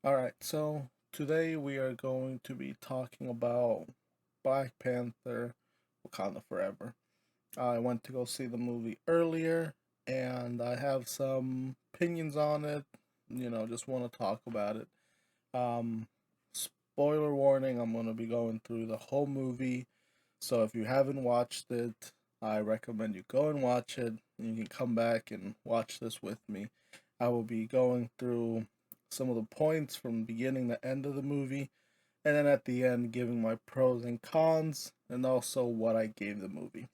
Alright, so today we are going to be talking about Black Panther Wakanda Forever. I went to go see the movie earlier and I have some opinions on it. Just want to talk about it. Um, Spoiler warning, I'm going to be going through the whole movie. So if you haven't watched it, I recommend you go and watch it. You can come back and watch this with me. I will be going through some of the points from beginning to end of the movie, and then at the end, giving my pros and cons, and also what I gave the movie.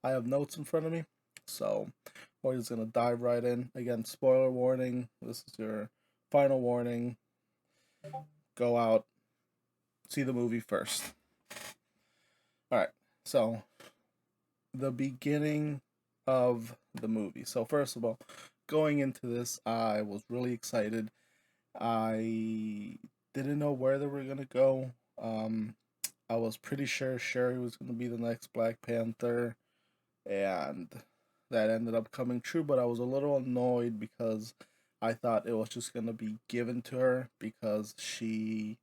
I have notes in front of me, so we're just gonna dive right in. Again, spoiler warning. This is your final warning. Go out, see the movie first. All right. So the beginning of the movie. So first of all, going into this, I was really excited. I didn't know where they were gonna go. Um, I was pretty sure Shuri was gonna be the next Black Panther, and that ended up coming true. But I was a little annoyed because I thought it was just gonna be given to her because she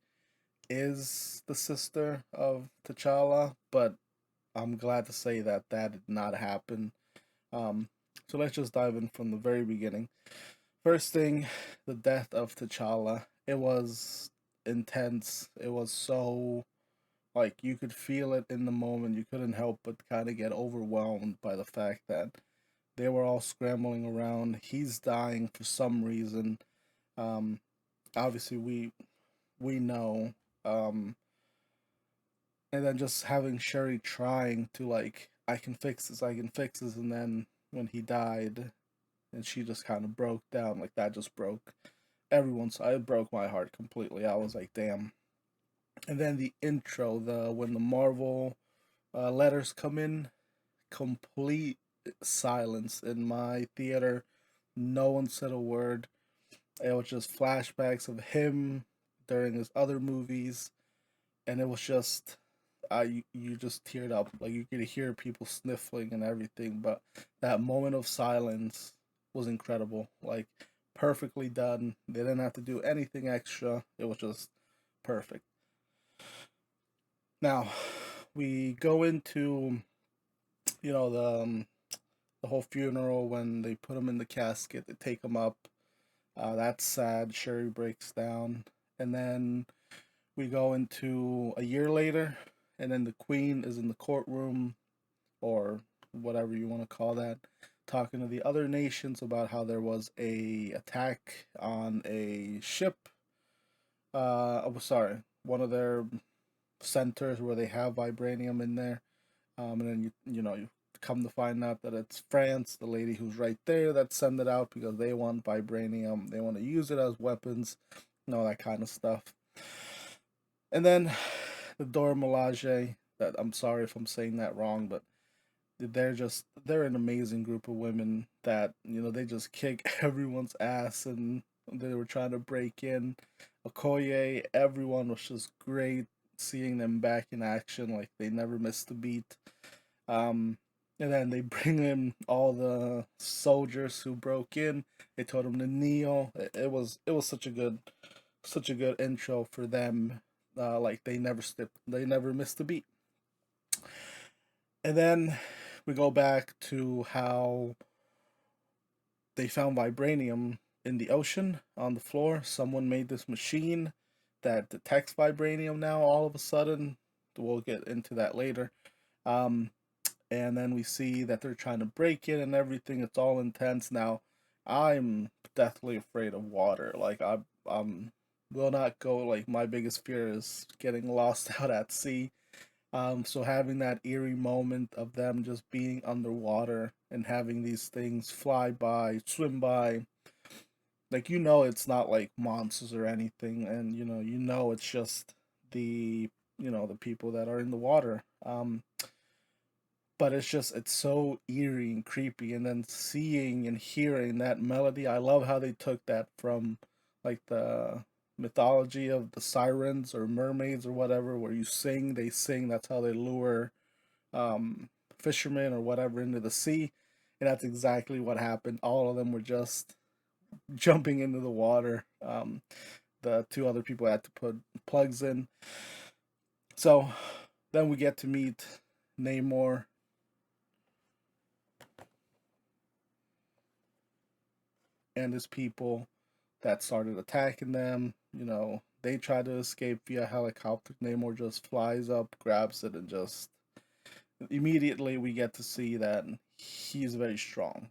is the sister of T'Challa. But I'm glad to say that that did not happen. Um, so let's just dive in from the very beginning. First thing, the death of T'Challa. It was intense. It was so like you could feel it in the moment. You couldn't help but kind of get overwhelmed by the fact that they were all scrambling around. He's dying for some reason. Um, Obviously we know. Um, and then just having Sherry trying to like, I can fix this, and then when he died, and she just kind of broke down, like that just broke everyone's. It broke my heart completely. I was like, damn. And then the intro, the when the Marvel letters come in, complete silence in my theater. No one said a word. It was just flashbacks of him during his other movies, and it was just you just teared up. Like you could hear people sniffling and everything, but that moment of silence was incredible. Like perfectly done. They didn't have to do anything extra. It was just perfect. Now we go into the whole funeral when they put him in the casket. They take him up. That's sad. Sherry breaks down, and then we go into a year later, and then the queen is in the courtroom or whatever you want to call that, talking to the other nations about how there was a attack on a ship. Oh, sorry, one of their centers where they have vibranium in there. And then you come to find out that it's France, the lady who's right there, that send it out because they want vibranium. They want to use it as weapons, all that kind of stuff. And then the Dora Milaje. That I'm sorry if I'm saying that wrong, but they're an amazing group of women that they just kick everyone's ass, and they were trying to break in. Okoye, everyone was just great. Seeing them back in action, like they never missed a beat. um and then they bring in all the soldiers who broke in. They told them to kneel. It was such a good intro for them. Like they never missed a beat. And then we go back to how they found vibranium in the ocean on the floor. Someone made this machine that detects vibranium now all of a sudden. We'll get into that later. Um, and then we see that they're trying to break it and everything. It's all intense. Now, I'm deathly afraid of water. Like, I will not go. Like, my biggest fear is getting lost out at sea. So having that eerie moment of them just being underwater and having these things fly by, swim by, like it's not like monsters or anything, and it's just the the people that are in the water. But it's so eerie and creepy, and then seeing and hearing that melody. I love how they took that from like the mythology of the sirens or mermaids or whatever, where you sing, they sing. That's how they lure um, fishermen or whatever into the sea, and that's exactly what happened. All of them were just jumping into the water. the two other people had to put plugs in. So then we get to meet Namor and his people that started attacking them. They try to escape via helicopter. Namor just flies up, grabs it, and just immediately we get to see that he's very strong,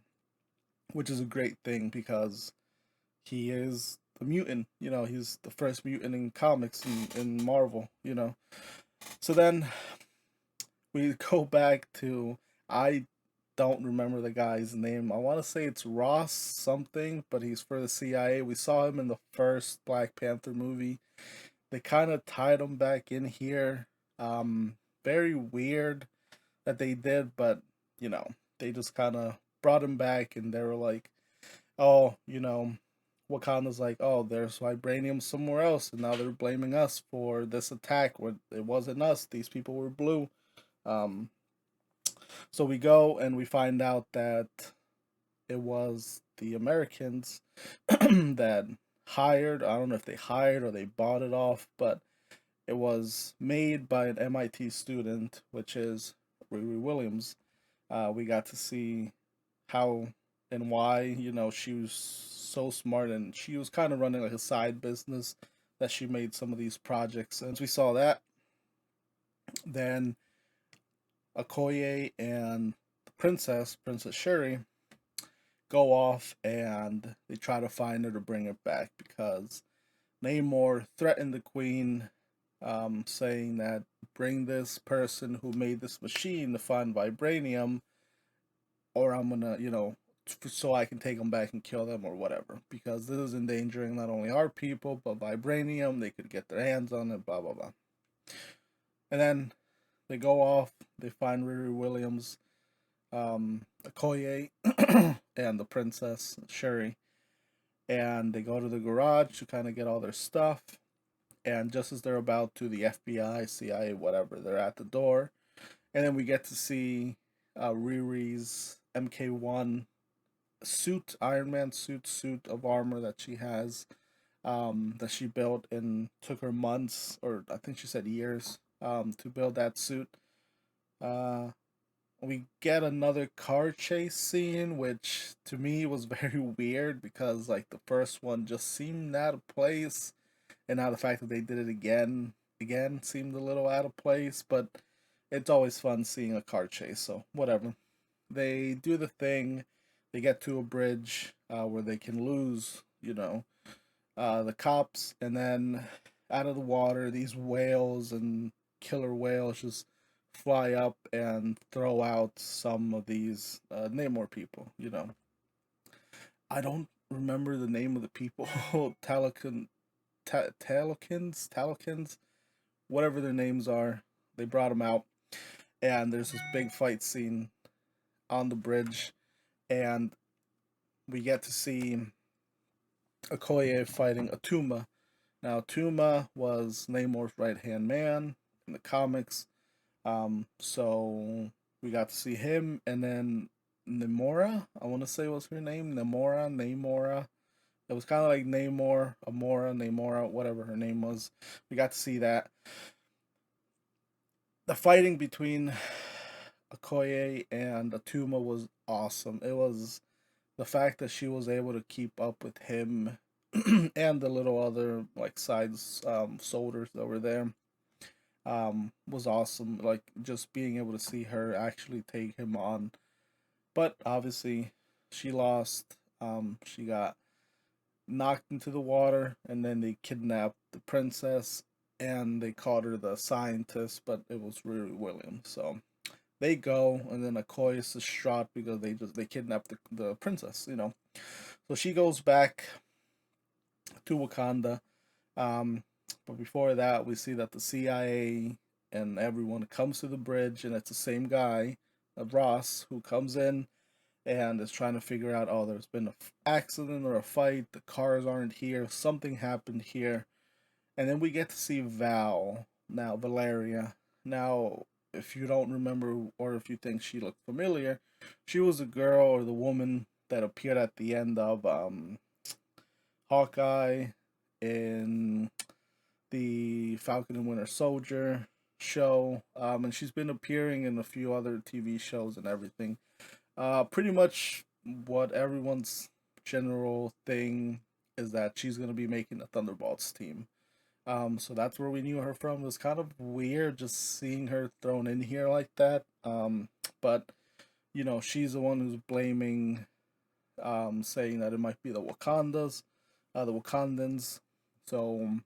which is a great thing because he is the mutant. He's the first mutant in comics in Marvel. So then we go back to, I don't remember the guy's name. I want to say it's Ross something, but he's for the CIA. We saw him in the first Black Panther movie. They kind of tied him back in here. Very weird that they did, but they just kind of brought him back, and they were like, "Oh, Wakanda's like, oh, there's vibranium somewhere else, and now they're blaming us for this attack when it wasn't us. These people were blue." Um, so we go and we find out that it was the Americans that hired. I don't know if they hired or they bought it off, but it was made by an MIT student, which is Riri Williams. We got to see how and why, she was so smart, and she was kind of running like a side business that she made some of these projects. And we saw that, then Okoye and the Princess Shuri, go off and they try to find her to bring her back because Namor threatened the queen, saying that bring this person who made this machine to find vibranium, or I'm gonna, so I can take them back and kill them or whatever. Because this is endangering not only our people, but vibranium. They could get their hands on it, blah, blah, blah. And then they go off, they find Riri Williams, Okoye, and the Princess Shuri. And they go to the garage to kind of get all their stuff. And just as they're about to, the FBI, CIA, whatever, they're at the door. And then we get to see Riri's MK1 suit, Iron Man suit of armor that she has, that she built and took her months, or I think she said years, to build that suit. Uh, we get another car chase scene, which to me was very weird because like the first one just seemed out of place, and now the fact that they did it again seemed a little out of place. But it's always fun seeing a car chase, so whatever. They do the thing. They get to a bridge where they can lose, the cops, and then out of the water, these whales and killer whales just fly up and throw out some of these Namor people. I don't remember the name of the people. Talakins, whatever their names are. They brought them out, and there's this big fight scene on the bridge, and we get to see Okoye fighting Atuma. Now, Atuma was Namor's right hand man in the comics, so we got to see him, and then Namora, I want to say was her name, Namora. It was kind of like Namora, whatever her name was. We got to see that. The fighting between Okoye and Atuma was awesome. It was the fact that she was able to keep up with him and the little other like sides soldiers that were there, was awesome. Like just being able to see her actually take him on. But obviously, she lost. She got knocked into the water, and then they kidnapped the princess, and they called her the scientist, but it was Riri Williams. So they go, and then Okoye is distraught because they kidnapped the princess. So she goes back to Wakanda. Um, but before that, we see that the CIA and everyone comes to the bridge, and it's the same guy, Ross, who comes in and is trying to figure out, oh, there's been an accident or a fight, the cars aren't here, something happened here. And then we get to see Valeria. Now, if you don't remember or if you think she looked familiar, she was the girl or the woman that appeared at the end of Hawkeye in the Falcon and Winter Soldier show, and she's been appearing in a few other TV shows and everything. Pretty much what everyone's general thing is that she's gonna be making the Thunderbolts team. So that's where we knew her from. It was kind of weird just seeing her thrown in here like that. But she's the one who's blaming, saying that it might be the Wakandans. So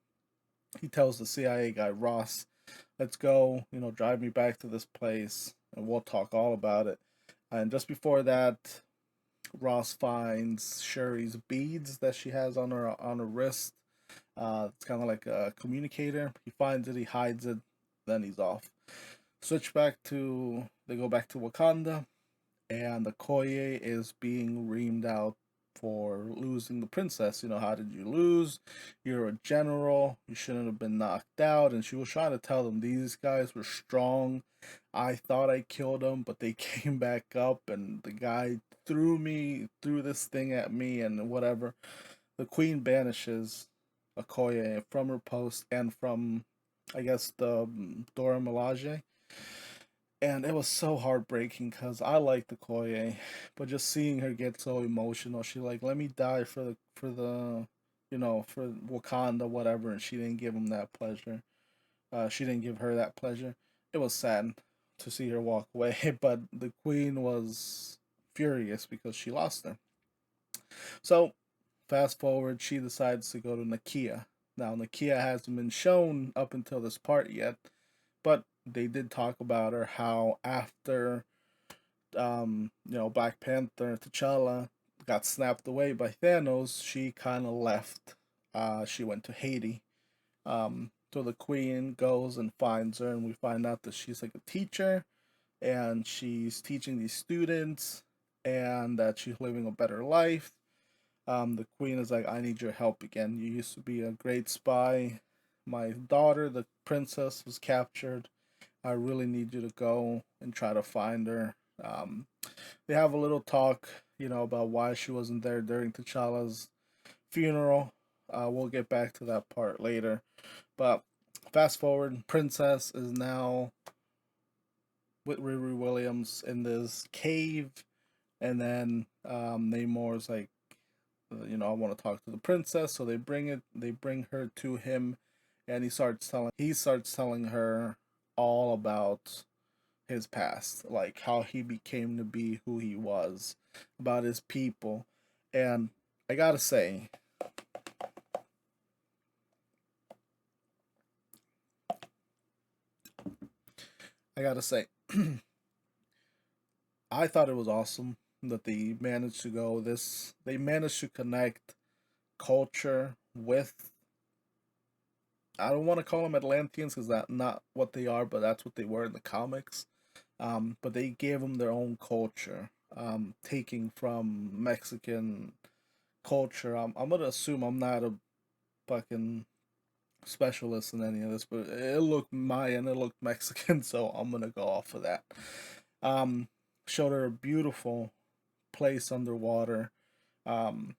he tells the CIA guy Ross, "Let's go. Drive me back to this place, and we'll talk all about it." And just before that, Ross finds Shuri's beads that she has on her wrist. It's kind of like a communicator. He finds it, he hides it, then he's off. They go back to Wakanda, and the Koye is being reamed out for losing the princess. How did you lose? You're a general. You shouldn't have been knocked out. And she was trying to tell them these guys were strong. I thought I killed them, but they came back up, and the guy threw this thing at me, and whatever. The queen banishes Okoye from her post and from, I guess, the Dora Milaje. And it was so heartbreaking because I like the Koye, but just seeing her get so emotional, she like, let me die for Wakanda, whatever, and she didn't give him that pleasure. She didn't give her that pleasure. It was sad to see her walk away, but the queen was furious because she lost her. So, fast forward, she decides to go to Nakia. Now, Nakia hasn't been shown up until this part yet, but they did talk about her how after Black Panther T'Challa got snapped away by Thanos, she kind of left. She went to Haiti. So the queen goes and finds her, and we find out that she's like a teacher, and she's teaching these students, and that she's living a better life. The queen is like, I need your help again. You used to be a great spy. My daughter, the princess, was captured. I really need you to go and try to find her. Um, they have a little talk, about why she wasn't there during T'Challa's funeral. We'll get back to that part later. But fast forward, Princess is now with Riri Williams in this cave, and then Namor's like, I want to talk to the princess. So they bring her to him, and he starts telling her all about his past, like how he became to be who he was, about his people. And I gotta say, I gotta say, I thought it was awesome that they managed to connect culture with, I don't want to call them Atlanteans because that's not what they are, but that's what they were in the comics. But they gave them their own culture, taking from Mexican culture. I'm gonna assume I'm not a fucking specialist in any of this, but it looked Mayan, it looked Mexican, so I'm gonna go off of that. Um, Showed her a beautiful place underwater. Um,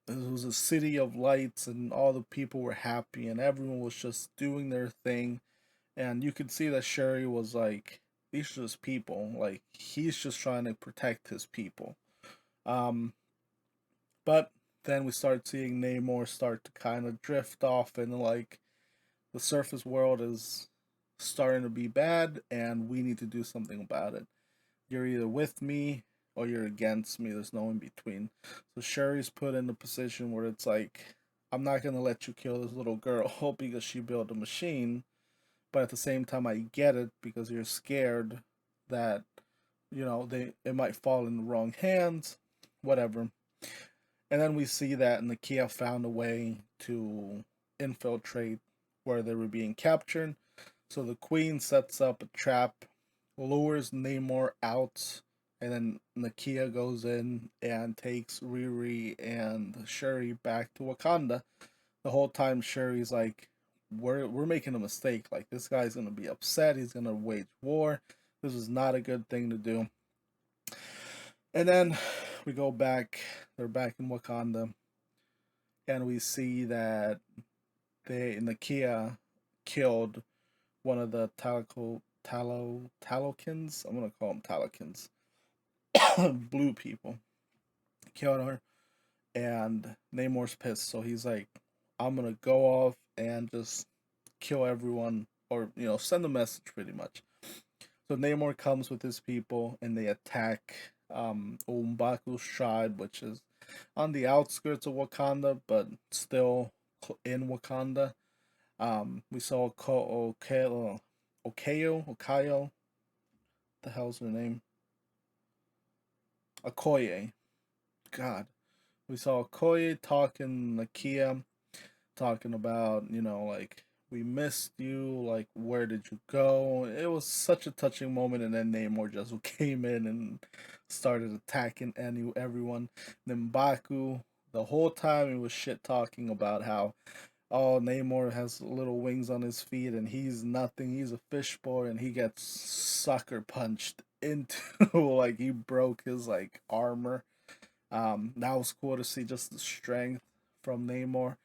it was a city of lights, and all the people were happy, and everyone was just doing their thing. And you could see that Sherry was like, these are just people. Like, he's just trying to protect his people. Um, but then we start seeing Namor start to kind of drift off, and like, the surface world is starting to be bad, and we need to do something about it. You're either with me or you're against me. There's no in between. So Sherry's put in a position where it's like, I'm not gonna let you kill this little girl because she built a machine, but at the same time I get it because you're scared that it might fall in the wrong hands, whatever. And then we see that Nakia found a way to infiltrate where they were being captured. So the queen sets up a trap, lures Namor out, and then Nakia goes in and takes Riri and Shuri back to Wakanda. The whole time Shuri's like, we're making a mistake. Like, this guy's gonna be upset. He's gonna wage war. This is not a good thing to do. And then we go back. They're back in Wakanda. and we see that Nakia killed one of the Talokins. I'm gonna call them Talokins, blue people. Killed her, and Namor's pissed, so he's like, "I'm gonna go off and just kill everyone, or send a message, pretty much." So Namor comes with his people, and they attack Umbaku's tribe, which is on the outskirts of Wakanda, but still in Wakanda. We saw Okayo, the hell's her name? Okoye. God. We saw Okoye talking Nakia, talking about, like, we missed you, like, where did you go? It was such a touching moment, and then Namor just came in and started attacking everyone. Then Baku, the whole time he was shit talking about how, oh, Namor has little wings on his feet and he's nothing. He's a fish boy, and he gets sucker punched into like he broke his like armor. That was cool to see, just the strength from Namor.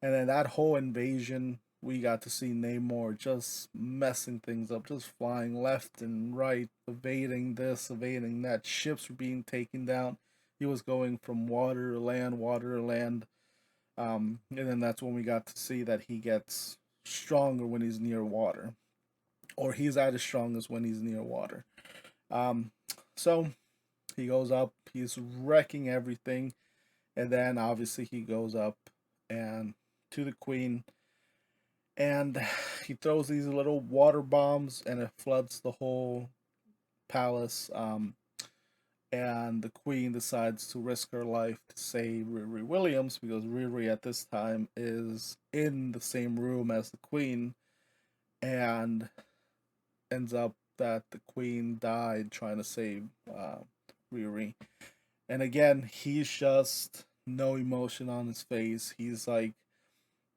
And then that whole invasion, we got to see Namor just messing things up, just flying left and right, evading this, evading that. Ships were being taken down. He was going from water to land, water to land. And then that's when we got to see that he gets stronger when he's near water, or he's at his strongest when he's near water. Um, so he goes up, he's wrecking everything, and then obviously he goes up and to the queen, and he throws these little water bombs, and it floods the whole palace. And the queen decides to risk her life to save Riri Williams, because Riri at this time is in the same room as the queen, and ends up that the queen died trying to save Riri. And again, he's just no emotion on his face. He's like,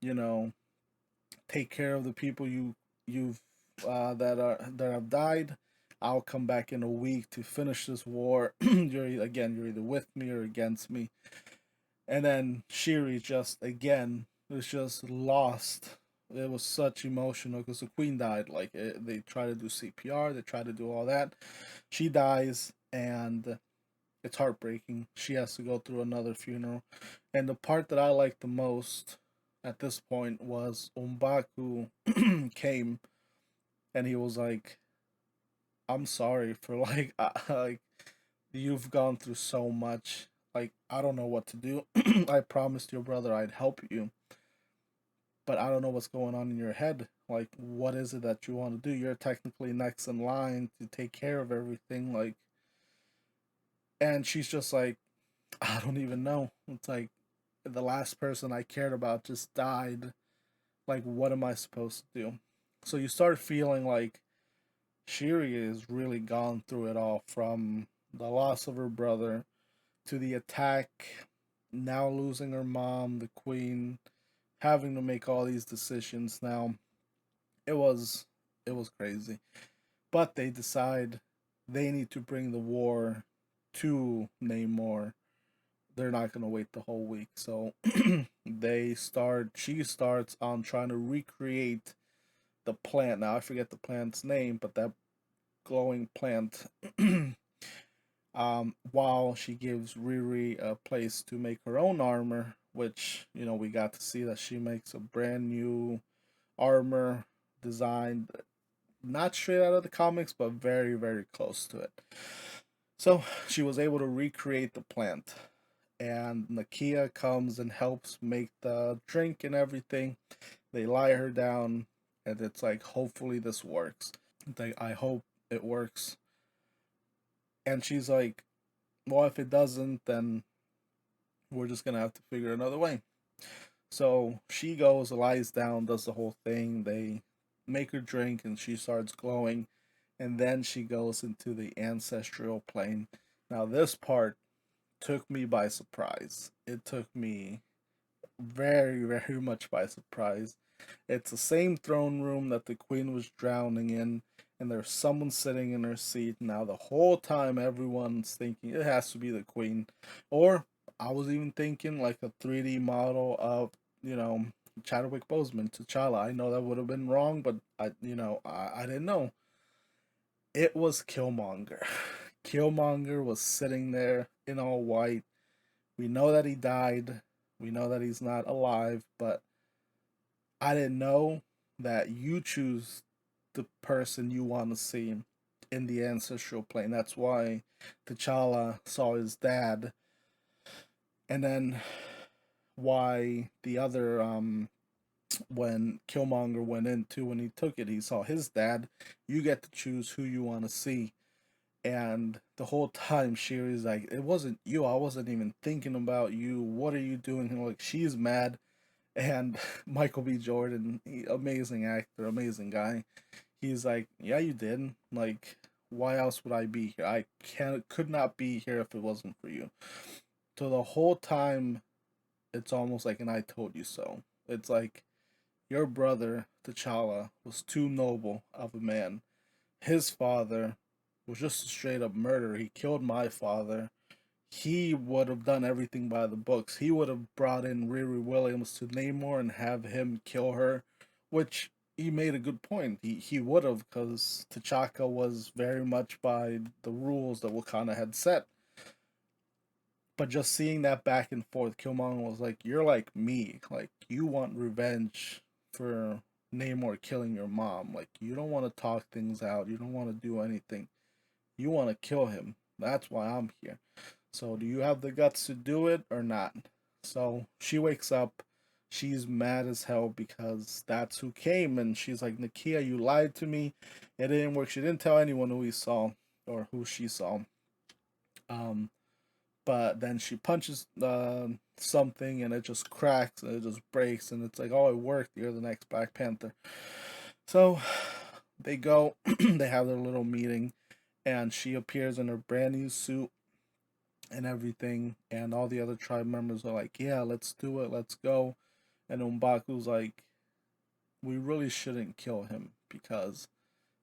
you know, take care of the people you've that have died. I'll come back in a week to finish this war. You're either with me or against me. And then Shiri just again was just lost. It was such emotional because the queen died. Like they try to do CPR, they try to do all that. She dies, and it's heartbreaking. She has to go through another funeral. And the part that I liked the most at this point was Umbaku came, and he was like, "I'm sorry for like like you've gone through so much. Like I don't know what to do. I promised your brother I'd help you, but I don't know what's going on in your head. Like what is it that you want to do? You're technically next in line to take care of everything. Like." And she's just like, "I don't even know. It's like the last person I cared about just died. Like, what am I supposed to do?" So you start feeling like Shiri is really gone through it all, from the loss of her brother to the attack, now losing her mom, the queen, having to make all these decisions. Now, it was it was crazy. But they decide they need to bring the war to Namor. They're not gonna wait the whole week. So she starts on trying to recreate the plant. Now I forget the plant's name, but that glowing plant. While she gives Riri a place to make her own armor, which we got to see that she makes a brand new armor designed not straight out of the comics, but very very close to it. So she was able to recreate the plant, and Nakia comes and helps make the drink and everything. They lie her down, and it's like, hopefully this works. Like, I hope it works. And she's like, well, if it doesn't, then we're just gonna have to figure another way. So she goes, lies down, does the whole thing. They make her drink, and she starts glowing. And then she goes into the ancestral plane. Now, this part took me by surprise. It took me very, very much by surprise. It's the same throne room that the queen was drowning in, and there's someone sitting in her seat. Now, the whole time, everyone's thinking it has to be the queen, or I was even thinking like a 3D model of, you know, Chadwick Boseman, T'Challa. I know that would have been wrong, but I didn't know. It was Killmonger. Killmonger was sitting there in all white. We know that he died. We know that he's not alive, but I didn't know that you choose the person you want to see in the ancestral plane. That's why T'Challa saw his dad, and then why the other when Killmonger went into when he took it, he saw his dad. You get to choose who you want to see. And the whole time Shiri's like, it wasn't you. I wasn't even thinking about you. What are you doing? And like, she's mad. And Michael B. Jordan, amazing actor, amazing guy. He's like, yeah, you did. Like, why else would I be here? I could not be here if it wasn't for you. So the whole time, it's almost like an I told you so. It's like your brother T'Challa was too noble of a man. His father was just a straight up murderer. He killed my father. He would have done everything by the books. He would have brought in Riri Williams to Namor and have him kill her, which he made a good point. He would have, because T'Chaka was very much by the rules that Wakanda had set. But just seeing that back and forth, Killmonger was like, "You're like me. Like you want revenge for Namor killing your mom. Like you don't want to talk things out. You don't want to do anything. You want to kill him. That's why I'm here. So do you have the guts to do it or not?" So she wakes up. She's mad as hell because that's who came, and she's like, "Nakia, you lied to me. It didn't work." She didn't tell anyone who he saw or who she saw. Um, but then she punches something and it just cracks and it just breaks and it's like, oh, it worked. You're the next Black Panther. So they go, they have their little meeting, and she appears in her brand new suit and everything, and all the other tribe members are like, yeah, let's do it, let's go. And Umbaku's like, we really shouldn't kill him because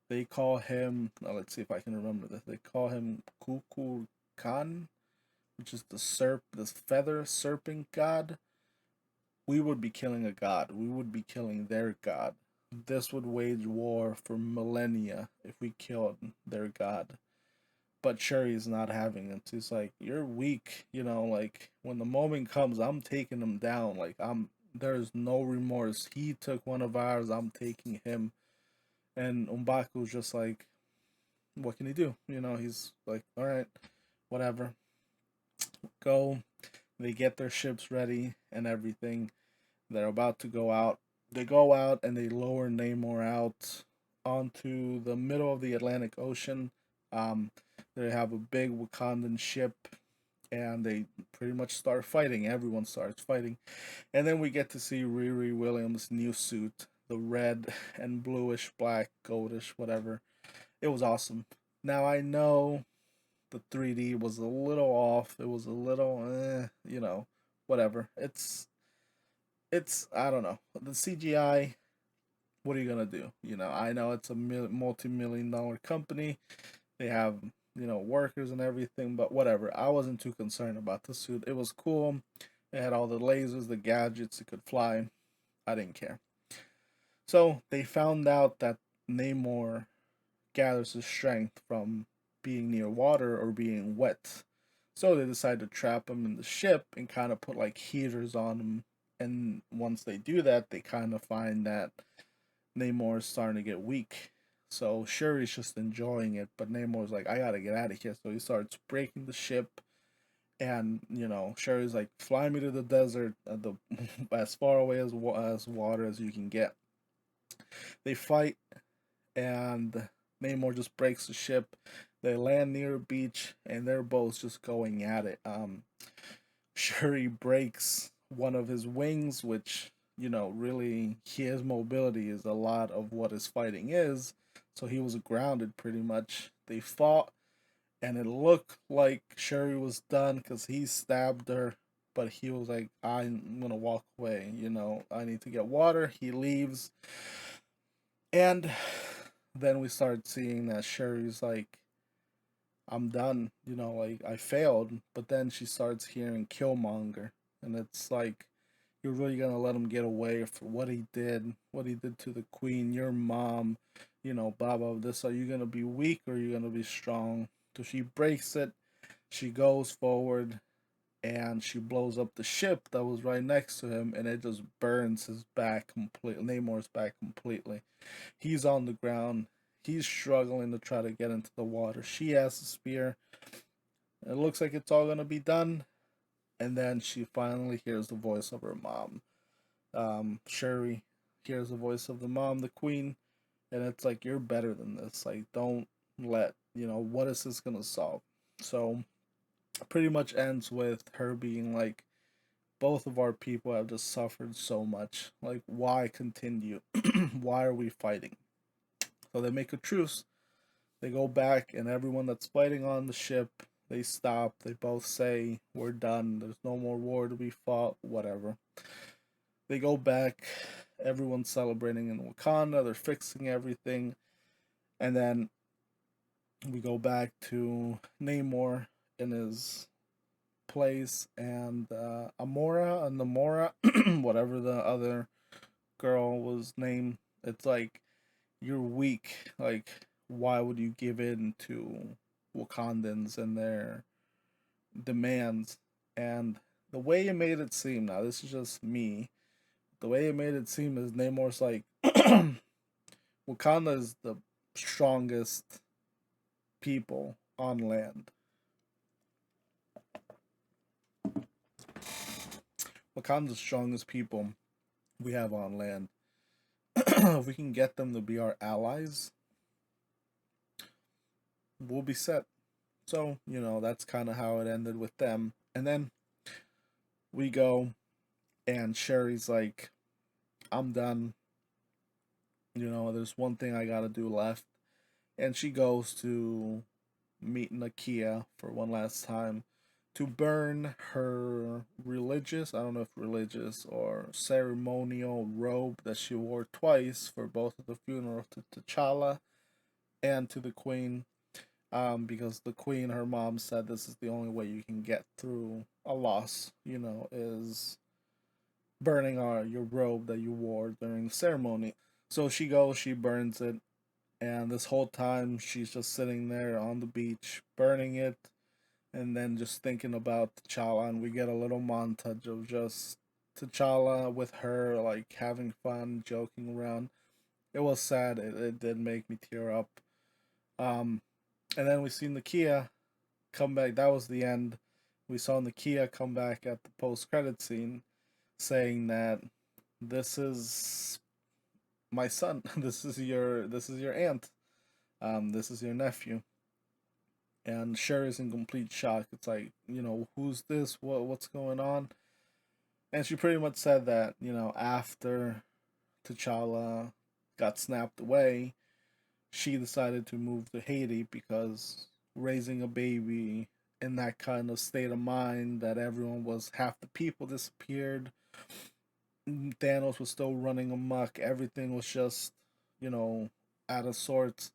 they call him, let's see if I can remember this, they call him Kukulkan, which is the feather serpent god. We would be killing a god. We would be killing their god. This would wage war for millennia if we killed their god. But Shuri's not having it. She's like, "You're weak, like when the moment comes, I'm taking him down. Like there's no remorse. He took one of ours, I'm taking him." And Umbaku's just like, what can he do? He's like, all right, whatever. Go. They get their ships ready and everything. They're about to go out. They go out and they lower Namor out onto the middle of the Atlantic Ocean. Um, they have a big Wakandan ship and they pretty much start fighting. Everyone starts fighting. And then we get to see Riri Williams' new suit, the red and bluish, black, goldish, whatever. It was awesome. Now I know the 3D was a little off. It was a little, whatever. It's I don't know. The CGI, what are you gonna do? I know it's a multi-million-dollar company. They have workers and everything, but whatever. I wasn't too concerned about the suit. It was cool. It had all the lasers, the gadgets. It could fly. I didn't care. So they found out that Namor gathers his strength from being near water or being wet. So they decide to trap him in the ship and kind of put like heaters on him. And once they do that, they kind of find that Namor is starting to get weak. So Shuri's just enjoying it, but Namor's like, I gotta get out of here. So he starts breaking the ship, and Shuri's like, fly me to the desert, as far away as water as you can get. They fight, and Namor just breaks the ship. They land near a beach, and they're both just going at it. Shuri breaks one of his wings, which really his mobility is a lot of what his fighting is. So he was grounded pretty much. They fought, and it looked like Shuri was done because he stabbed her, but he was like, "I'm gonna walk away. I need to get water." He leaves, and then we start seeing that Shuri's like, I'm done. Like I failed. But then she starts hearing Killmonger, and it's like you're really gonna let him get away for what he did to the queen, your mom, blah blah. This are you gonna be weak or are you gonna be strong? So she breaks it. She goes forward and she blows up the ship that was right next to him, and it just burns his back completely. Namor's back completely. He's on the ground. He's struggling to try to get into the water. She has a spear. It looks like it's all gonna be done, and then she finally hears the voice of her mom. Shuri hears the voice of the mom, the queen, and it's like you're better than this. Like, don't let what is this gonna solve? So pretty much ends with her being like, both of our people have just suffered so much. Like, why continue? Why are we fighting? So they make a truce. They go back, and everyone that's fighting on the ship, they stop. They both say, "We're done. There's no more war to be fought. Whatever." They go back. Everyone's celebrating in Wakanda. They're fixing everything, and then we go back to Namor in his place, and Namora, whatever the other girl was named. It's like you're weak. Like, why would you give in to Wakandans and their demands? And the way it made it seem, now this is just me, the way it made it seem is Namor's like, Wakanda is the strongest people on land. Wakanda's the strongest people we have on land. If we can get them to be our allies, we'll be set. So, that's kind of how it ended with them. And then we go, and Sherry's like, I'm done. There's one thing I gotta do left. And she goes to meet Nakia for one last time to burn her religious, I don't know if religious or ceremonial robe that she wore twice for both of the funeral to T'Challa and to the Queen. Because the Queen, her mom said this is the only way you can get through a loss, is burning your robe that you wore during the ceremony. So she goes, she burns it, and this whole time she's just sitting there on the beach, burning it, and then just thinking about T'Challa, and we get a little montage of just T'Challa with her, like having fun, joking around. It was sad. It did make me tear up. Um, and then we see Nakia come back. That was the end. We saw Nakia come back at the post credit scene, saying that this is my son. This is your aunt. This is your nephew. And Cher is in complete shock. It's like, who's this? What's going on? And she pretty much said that, after T'Challa got snapped away, she decided to move to Haiti because raising a baby in that kind of state of mind that everyone was half the people disappeared, Thanos was still running amok, everything was just, you know, out of sorts.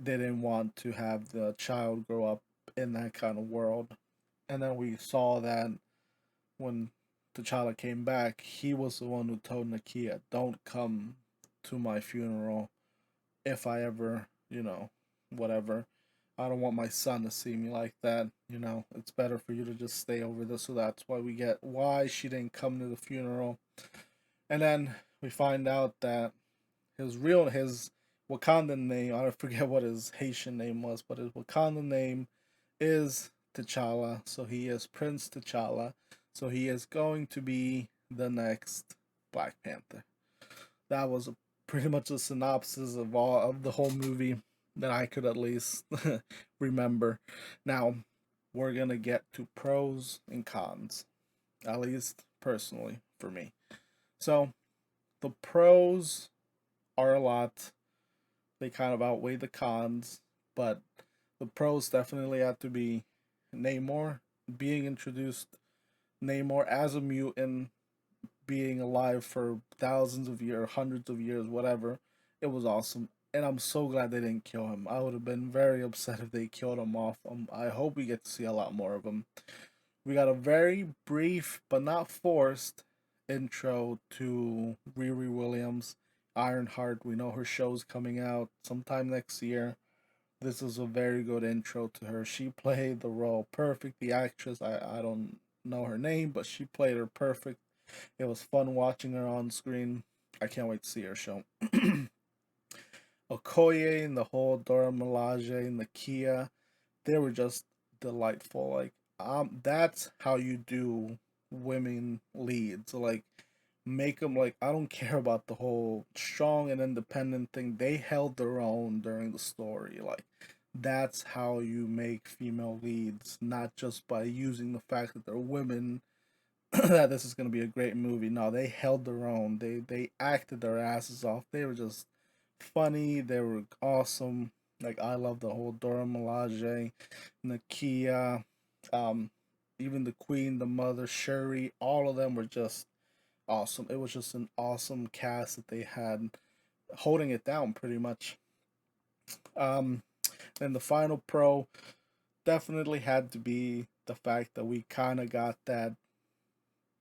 They didn't want to have the child grow up in that kind of world. And then we saw that when T'Challa came back, he was the one who told Nakia, "Don't come to my funeral if I ever, whatever. I don't want my son to see me like that. It's better for you to just stay over there." So that's why we get why she didn't come to the funeral. And then we find out that his Wakandan name, I forget what his Haitian name was, but his Wakandan name is T'Challa. So he is Prince T'Challa. So he is going to be the next Black Panther. That was pretty much a synopsis of the whole movie that I could at least remember. Now we're gonna get to pros and cons, at least personally for me. So the pros are a lot. They kind of outweigh the cons, but the pros definitely have to be Namor being introduced, Namor as a mutant, being alive for thousands of years, hundreds of years, whatever. It was awesome. and I'm so glad they didn't kill him. I would have been very upset if they killed him off. I hope we get to see a lot more of him. We got a very brief but not forced intro to Riri Williams, Ironheart. We know her show's coming out sometime next year. This is a very good intro to her. She played the role perfect. The actress, I don't know her name, but she played her perfect. It was fun watching her on screen. I can't wait to see her show. Okoye and the whole Dora Milaje and the Kia, they were just delightful. Like, that's how you do women leads. Like, make them like, I don't care about the whole strong and independent thing. They held their own during the story. Like, that's how you make female leads, not just by using the fact that they're women that this is going to be a great movie. No, they held their own. They acted their asses off. They were just funny. They were awesome. Like, I love the whole Dora Milaje, Nakia, um, even the Queen, the Mother, Shuri. All of them were just awesome. It was just an awesome cast that they had, holding it down pretty much. Um, and the final pro definitely had to be the fact that we kind of got that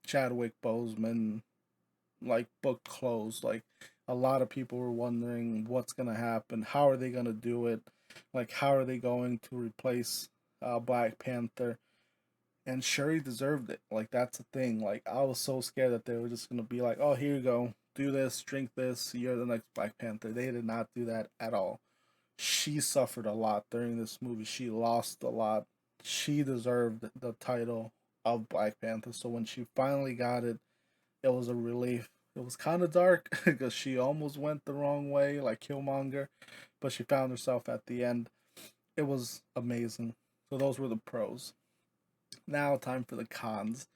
Chadwick Boseman like book closed. Like, a lot of people were wondering what's gonna happen. How are they gonna do it? Like, how are they going to replace Black Panther? And Shuri deserved it. Like, that's the thing. Like, I was so scared that they were just gonna be like, "Oh, here you go, do this, drink this. You're the next Black Panther." They did not do that at all. She suffered a lot during this movie. She lost a lot. She deserved the title of Black Panther. So when she finally got it, it was a relief. It was kind of dark because she almost went the wrong way, like Killmonger, but she found herself at the end. It was amazing. So those were the pros. Now, time for the cons.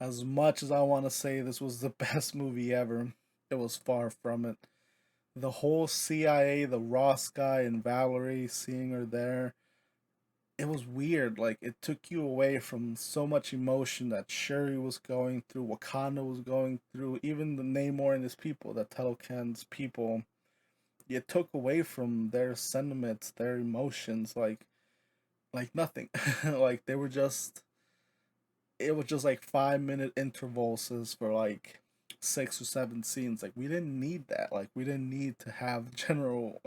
As much as I want to say this was the best movie ever, it was far from it. The whole CIA, the Ross guy and Valerie, seeing her there, it was weird. Like, it took you away from so much emotion that Shuri was going through, Wakanda was going through, even the Namor and his people, the Talokan's people. It took away from their sentiments, their emotions, like nothing. Like, they were just, it was just like 5 minute intervals for like 6 or 7 scenes. Like, we didn't need that. Like, we didn't need to have General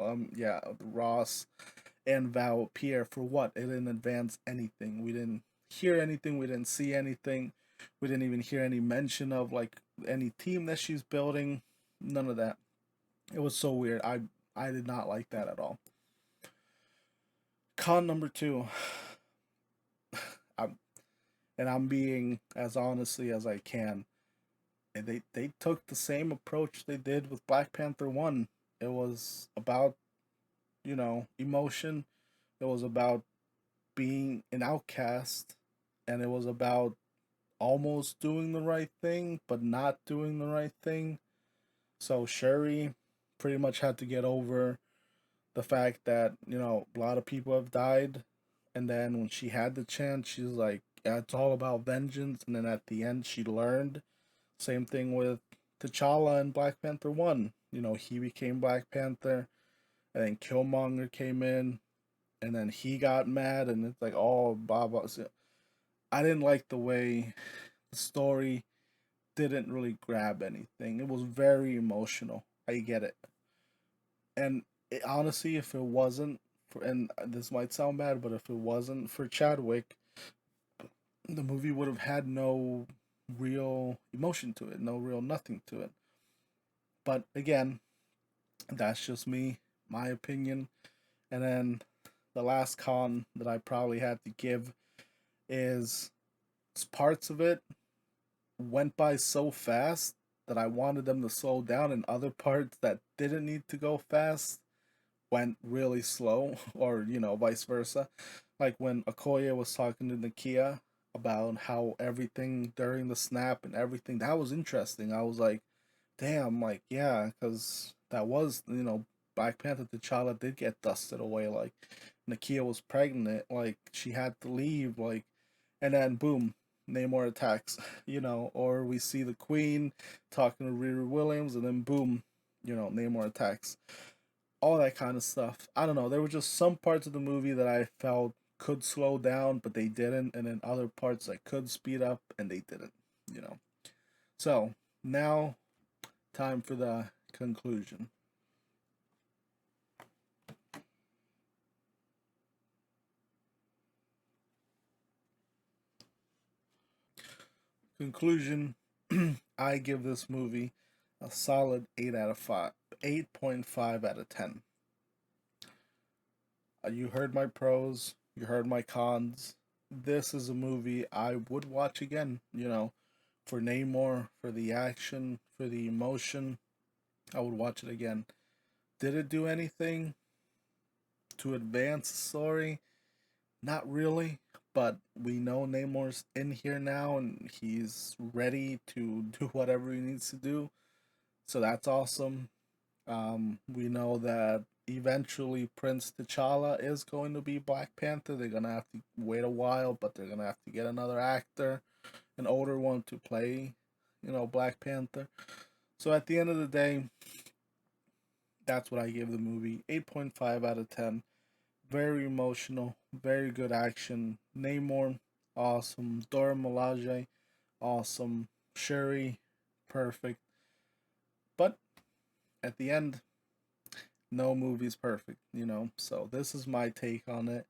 Ross and Val Pierre for what? It didn't advance anything. We didn't hear anything. We didn't see anything. We didn't even hear any mention of like any team that she's building. None of that. It was so weird. I did not like that at all. Con number two, I'm, and I'm being as honestly as I can. They took the same approach they did with Black Panther One. It was about, emotion. It was about being an outcast, and it was about almost doing the right thing but not doing the right thing. So Shuri pretty much had to get over the fact that, a lot of people have died, and then when she had the chance, she's like, yeah, it's all about vengeance. And then at the end, she learned. Same thing with T'Challa and Black Panther 1. He became Black Panther, and then Killmonger came in, and then he got mad, and it's like, oh, blah, blah. So I didn't like the way the story didn't really grab anything. It was very emotional. I get it. And honestly, if it wasn't for, and this might sound bad, but if it wasn't for Chadwick, the movie would have had no real emotion to it, no real nothing to it. But again, that's just me, my opinion. And then the last con that I probably had to give is parts of it went by so fast that I wanted them to slow down, and other parts that didn't need to go fast went really slow, or vice versa. Like when Okoye was talking to Nakia about how everything during the snap and everything, that was interesting. I was like, damn, like, yeah, because that was, Black Panther T'Challa did get dusted away. Like, Nakia was pregnant, like, she had to leave, like, and then boom, Namor attacks, or we see the Queen talking to Riri Williams, and then boom, Namor attacks. all that kind of stuff. I don't know. There were just some parts of the movie that I felt could slow down, but they didn't, and then other parts that could speed up, and they didn't. You know. So now, time for the conclusion. Conclusion. I give this movie a solid 8 out of 5, 8.5 out of 10. You heard my pros, you heard my cons. This is a movie I would watch again, for Namor, for the action, for the emotion. I would watch it again. Did it do anything to advance the story? Not really, but we know Namor's in here now and he's ready to do whatever he needs to do. So that's awesome. We know that eventually Prince T'Challa is going to be Black Panther. They're gonna have to wait a while, but they're gonna have to get another actor, an older one, to play, Black Panther. So at the end of the day, that's what I give the movie. 8.5 out of 10. Very emotional, very good action. Namor, awesome. Dora Milaje, awesome. Shuri, perfect. But at the end, no movie's perfect. So this is my take on it.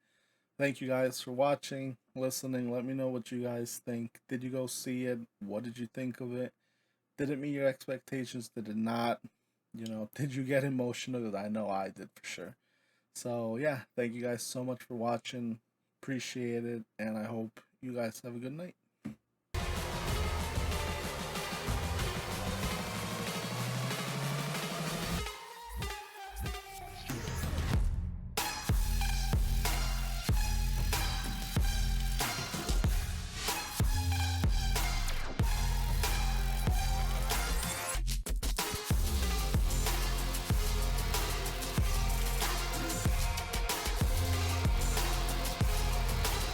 Thank you guys for watching, listening. Let me know what you guys think. Did you go see it? What did you think of it? Did it meet your expectations? Did it not? Did you get emotional? Because I know I did for sure. So yeah, thank you guys so much for watching. Appreciate it, and I hope you guys have a good night.